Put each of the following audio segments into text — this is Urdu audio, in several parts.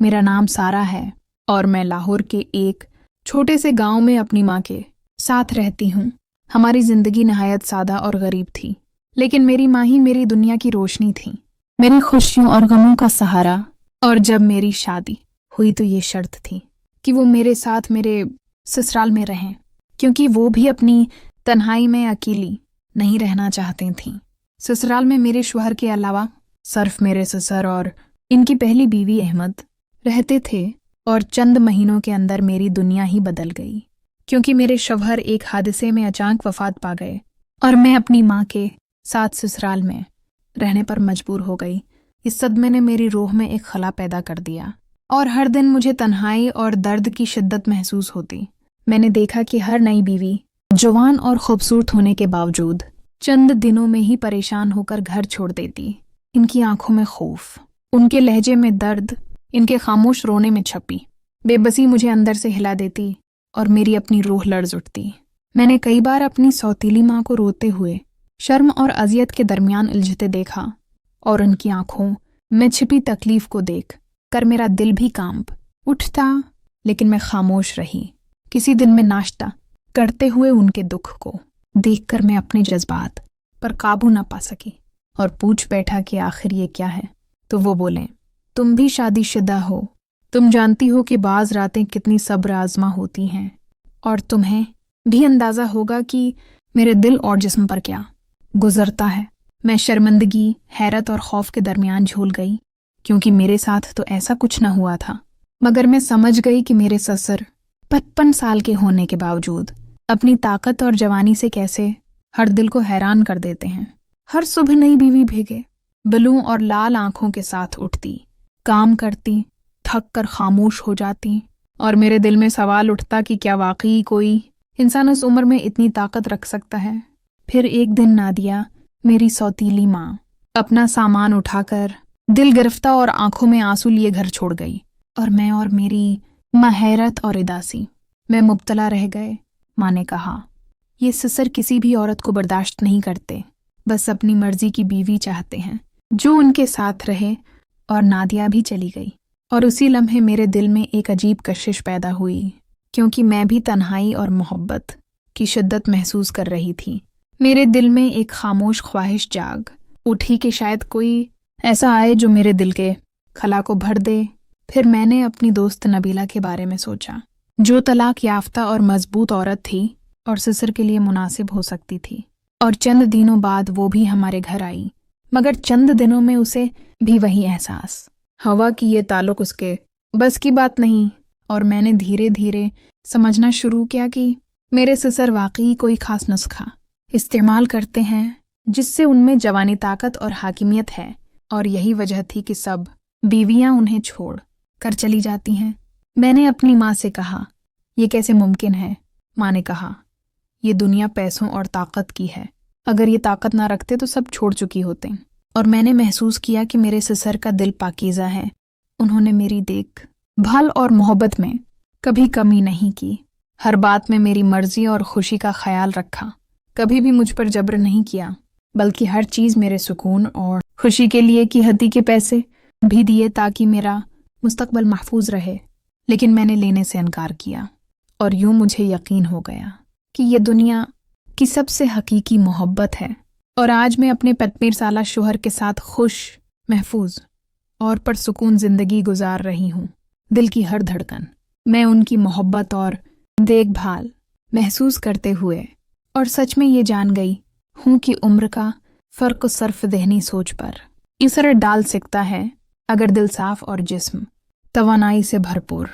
میرا نام سارا ہے اور میں لاہور کے ایک چھوٹے سے گاؤں میں اپنی ماں کے ساتھ رہتی ہوں۔ ہماری زندگی نہایت سادہ اور غریب تھی، لیکن میری ماں ہی میری دنیا کی روشنی تھی، میری خوشیوں اور غموں کا سہارا۔ اور جب میری شادی ہوئی تو یہ شرط تھی کہ وہ میرے ساتھ میرے سسرال میں رہیں، کیونکہ وہ بھی اپنی تنہائی میں اکیلی نہیں رہنا چاہتی تھیں۔ سسرال میں میرے شوہر کے علاوہ صرف میرے سسر اور ان کی پہلی بیوی احمد رہتے تھے، اور چند مہینوں کے اندر میری دنیا ہی بدل گئی، کیونکہ میرے شوہر ایک حادثے میں اچانک وفات پا گئے اور میں اپنی ماں کے ساتھ سسرال میں رہنے پر مجبور ہو گئی۔ اس صدمے نے میری روح میں ایک خلا پیدا کر دیا اور ہر دن مجھے تنہائی اور درد کی شدت محسوس ہوتی۔ میں نے دیکھا کہ ہر نئی بیوی جوان اور خوبصورت ہونے کے باوجود چند دنوں میں ہی پریشان ہو کر گھر چھوڑ دیتی۔ ان کی آنکھوں میں خوف، ان کے لہجے میں درد، ان کے خاموش رونے میں چھپی بے بسی مجھے اندر سے ہلا دیتی اور میری اپنی روح لرز اٹھتی۔ میں نے کئی بار اپنی سوتیلی ماں کو روتے ہوئے شرم اور اذیت کے درمیان الجھتے دیکھا، اور ان کی آنکھوں میں چھپی تکلیف کو دیکھ کر میرا دل بھی کانپ اٹھتا، لیکن میں خاموش رہی۔ کسی دن میں ناشتہ کرتے ہوئے ان کے دکھ کو دیکھ کر میں اپنے جذبات پر قابو نہ پا سکی اور پوچھ بیٹھا کہ آخر یہ کیا ہے؟ تو وہ بولیں، تم بھی شادی شدہ ہو، تم جانتی ہو کہ بعض راتیں کتنی صبر آزما ہوتی ہیں، اور تمہیں بھی اندازہ ہوگا کہ میرے دل اور جسم پر کیا گزرتا ہے۔ میں شرمندگی، حیرت اور خوف کے درمیان جھول گئی، کیونکہ میرے ساتھ تو ایسا کچھ نہ ہوا تھا، مگر میں سمجھ گئی کہ میرے سسر 55 سال کے ہونے کے باوجود اپنی طاقت اور جوانی سے کیسے ہر دل کو حیران کر دیتے ہیں۔ ہر صبح نئی بیوی بھیگے بلوں اور لال آنکھوں کے ساتھ اٹھتی، کام کرتی، تھک کر خاموش ہو جاتی، اور میرے دل میں سوال اٹھتا کہ کیا واقعی کوئی انسان اس عمر میں اتنی طاقت رکھ سکتا ہے؟ پھر ایک دن نادیہ، میری سوتیلی ماں، اپنا سامان اٹھا کر دل گرفتہ اور آنکھوں میں آنسو لیے گھر چھوڑ گئی، اور میں اور میری ماں حیرت اور اداسی میں مبتلا رہ گئے۔ ماں نے کہا، یہ سسر کسی بھی عورت کو برداشت نہیں کرتے، بس اپنی مرضی کی بیوی چاہتے ہیں جو ان کے ساتھ رہے۔ اور نادیہ بھی چلی گئی، اور اسی لمحے میرے دل میں ایک عجیب کشش پیدا ہوئی، کیونکہ میں بھی تنہائی اور محبت کی شدت محسوس کر رہی تھی۔ میرے دل میں ایک خاموش خواہش جاگ اٹھی کہ شاید کوئی ایسا آئے جو میرے دل کے خلا کو بھر دے۔ پھر میں نے اپنی دوست نبیلہ کے بارے میں سوچا، جو طلاق یافتہ اور مضبوط عورت تھی اور سسر کے لیے مناسب ہو سکتی تھی، اور چند دنوں بعد وہ بھی ہمارے گھر آئی، مگر چند دنوں میں اسے بھی وہی احساس ہوا کہ یہ تعلق اس کے بس کی بات نہیں، اور میں نے دھیرے دھیرے سمجھنا شروع کیا کہ میرے سسر واقعی کوئی خاص نسخہ استعمال کرتے ہیں جس سے ان میں جوانی طاقت اور حاکمیت ہے، اور یہی وجہ تھی کہ سب بیویاں انہیں چھوڑ کر چلی جاتی ہیں۔ میں نے اپنی ماں سے کہا، یہ کیسے ممکن ہے؟ ماں نے کہا، یہ دنیا پیسوں اور طاقت کی ہے، اگر یہ طاقت نہ رکھتے تو سب چھوڑ چکی ہوتے۔ اور میں نے محسوس کیا کہ میرے سسر کا دل پاکیزہ ہے، انہوں نے میری دیکھ بھال اور محبت میں کبھی کمی نہیں کی، ہر بات میں میری مرضی اور خوشی کا خیال رکھا، کبھی بھی مجھ پر جبر نہیں کیا، بلکہ ہر چیز میرے سکون اور خوشی کے لیے کی ہتی کے پیسے بھی دیے تاکہ میرا مستقبل محفوظ رہے۔ لیکن میں نے لینے سے انکار کیا، اور یوں مجھے یقین ہو گیا کہ یہ دنیا کی سب سے حقیقی محبت ہے۔ اور آج میں اپنے 45 سالہ شوہر کے ساتھ خوش، محفوظ اور پرسکون زندگی گزار رہی ہوں۔ دل کی ہر دھڑکن میں ان کی محبت اور دیکھ بھال محسوس کرتے ہوئے، اور سچ میں یہ جان گئی ہوں کہ عمر کا فرق صرف ذہنی سوچ پر اثر ڈال سکتا ہے۔ اگر دل صاف اور جسم توانائی سے بھرپور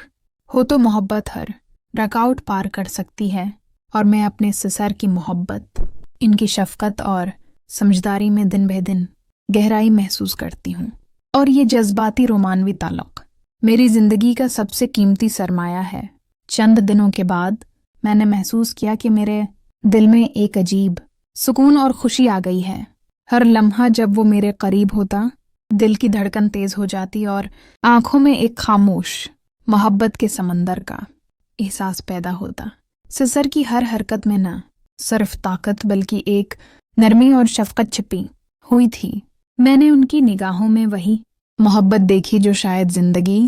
ہو تو محبت ہر رکاوٹ پار کر سکتی ہے، اور میں اپنے سسر کی محبت، ان کی شفقت اور سمجھداری میں دن بہ دن گہرائی محسوس کرتی ہوں، اور یہ جذباتی رومانوی تعلق میری زندگی کا سب سے قیمتی سرمایہ ہے۔ چند دنوں کے بعد میں نے محسوس کیا کہ میرے دل میں ایک عجیب سکون اور خوشی آ گئی ہے۔ ہر لمحہ جب وہ میرے قریب ہوتا، دل کی دھڑکن تیز ہو جاتی اور آنکھوں میں ایک خاموش محبت کے سمندر کا احساس پیدا ہوتا۔ سسر کی ہر حرکت میں نہ صرف طاقت بلکہ ایک نرمی اور شفقت چھپی ہوئی تھی۔ میں نے ان کی نگاہوں میں وہی محبت دیکھی جو شاید زندگی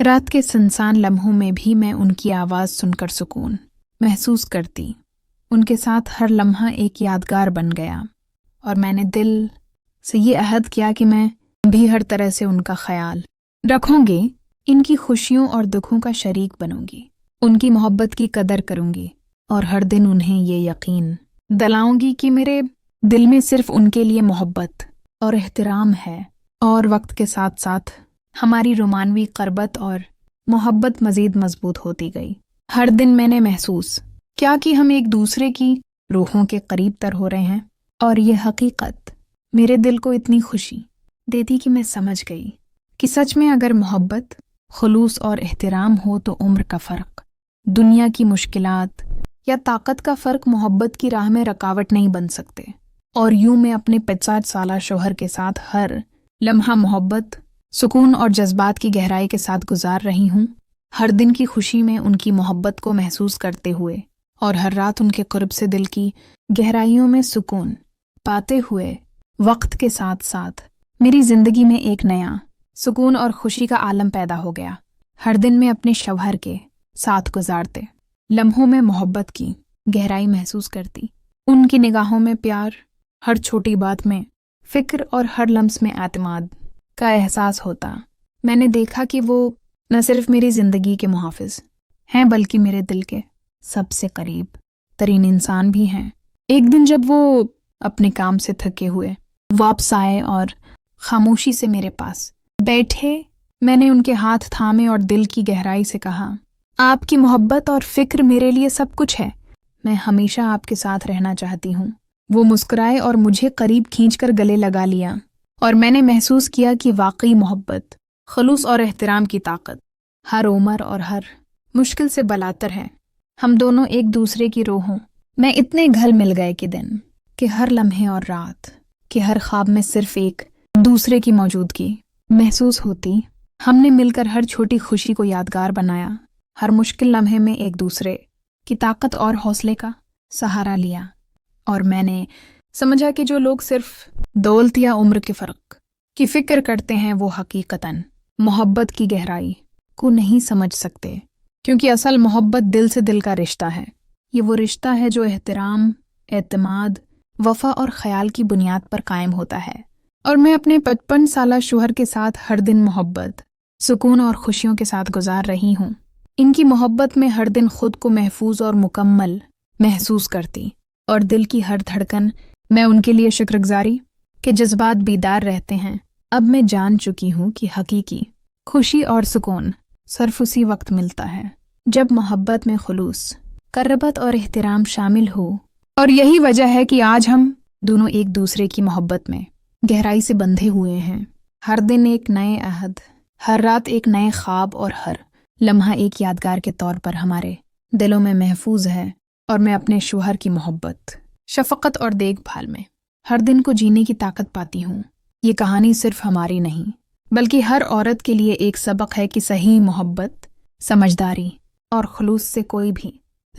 رات کے سنسان لمحوں میں بھی میں ان کی آواز سن کر سکون محسوس کرتی۔ ان کے ساتھ ہر لمحہ ایک یادگار بن گیا، اور میں نے دل سے یہ عہد کیا کہ میں بھی ہر طرح سے ان کا خیال رکھوں گی، ان کی خوشیوں اور دکھوں کا شریک بنوں گی، ان کی محبت کی قدر کروں گی، اور ہر دن انہیں یہ یقین دلاؤں گی کہ میرے دل میں صرف ان کے لیے محبت اور احترام ہے۔ اور وقت کے ساتھ ساتھ ہماری رومانوی قربت اور محبت مزید مضبوط ہوتی گئی۔ ہر دن میں نے محسوس کیا کہ ہم ایک دوسرے کی روحوں کے قریب تر ہو رہے ہیں، اور یہ حقیقت میرے دل کو اتنی خوشی دیتی کہ میں سمجھ گئی کہ سچ میں اگر محبت، خلوص اور احترام ہو تو عمر کا فرق، دنیا کی مشکلات یا طاقت کا فرق محبت کی راہ میں رکاوٹ نہیں بن سکتے۔ اور یوں میں اپنے 50 سالہ شوہر کے ساتھ ہر لمحہ محبت، سکون اور جذبات کی گہرائی کے ساتھ گزار رہی ہوں، ہر دن کی خوشی میں ان کی محبت کو محسوس کرتے ہوئے، اور ہر رات ان کے قرب سے دل کی گہرائیوں میں سکون پاتے ہوئے۔ وقت کے ساتھ ساتھ میری زندگی میں ایک نیا سکون اور خوشی کا عالم پیدا ہو گیا۔ ہر دن میں اپنے شوہر کے ساتھ گزارتے لمحوں میں محبت کی گہرائی محسوس کرتی، ان کی نگاہوں میں پیار، ہر چھوٹی بات میں فکر اور ہر لمس میں اعتماد کا احساس ہوتا۔ میں نے دیکھا کہ وہ نہ صرف میری زندگی کے محافظ ہیں بلکہ میرے دل کے سب سے قریب ترین انسان بھی ہیں۔ ایک دن جب وہ اپنے کام سے تھکے ہوئے واپس آئے اور خاموشی سے میرے پاس بیٹھے، میں نے ان کے ہاتھ تھامے اور دل کی گہرائی سے کہا، آپ کی محبت اور فکر میرے لیے سب کچھ ہے، میں ہمیشہ آپ کے ساتھ رہنا چاہتی ہوں۔ وہ مسکرائے اور مجھے قریب کھینچ کر گلے لگا لیا، اور میں نے محسوس کیا کہ واقعی محبت، خلوص اور احترام کی طاقت ہر عمر اور ہر مشکل سے بلاتر ہے۔ ہم دونوں ایک دوسرے کی روحوں میں اتنے گھل مل گئے کہ دن کہ ہر لمحے اور رات کہ ہر خواب میں صرف ایک دوسرے کی موجودگی محسوس ہوتی۔ ہم نے مل کر ہر چھوٹی خوشی کو یادگار بنایا، ہر مشکل لمحے میں ایک دوسرے کی طاقت اور حوصلے کا سہارا لیا، اور میں نے سمجھا کہ جو لوگ صرف دولت یا عمر کے فرق کی فکر کرتے ہیں وہ حقیقتاً محبت کی گہرائی کو نہیں سمجھ سکتے، کیونکہ اصل محبت دل سے دل کا رشتہ ہے۔ یہ وہ رشتہ ہے جو احترام، اعتماد، وفا اور خیال کی بنیاد پر قائم ہوتا ہے۔ اور میں اپنے 55 سالہ شوہر کے ساتھ ہر دن محبت، سکون اور خوشیوں کے ساتھ گزار رہی ہوں۔ ان کی محبت میں ہر دن خود کو محفوظ اور مکمل محسوس کرتی، اور دل کی ہر دھڑکن میں ان کے لیے شکر گزاری کے جذبات بیدار رہتے ہیں۔ اب میں جان چکی ہوں کہ حقیقی خوشی اور سکون صرف اسی وقت ملتا ہے جب محبت میں خلوص، قربت اور احترام شامل ہو، اور یہی وجہ ہے کہ آج ہم دونوں ایک دوسرے کی محبت میں گہرائی سے بندھے ہوئے ہیں۔ ہر دن ایک نئے عہد، ہر رات ایک نئے خواب، اور ہر لمحہ ایک یادگار کے طور پر ہمارے دلوں میں محفوظ ہے۔ اور میں اپنے شوہر کی محبت، شفقت اور دیکھ بھال میں ہر دن کو جینے کی طاقت پاتی ہوں۔ یہ کہانی صرف ہماری نہیں بلکہ ہر عورت کے لیے ایک سبق ہے کہ صحیح محبت، سمجھداری اور خلوص سے کوئی بھی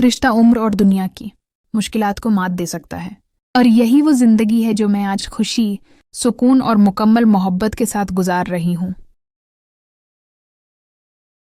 رشتہ عمر اور دنیا کی مشکلات کو مات دے سکتا ہے۔ اور یہی وہ زندگی ہے جو میں آج خوشی، سکون اور مکمل محبت کے ساتھ گزار رہی ہوں۔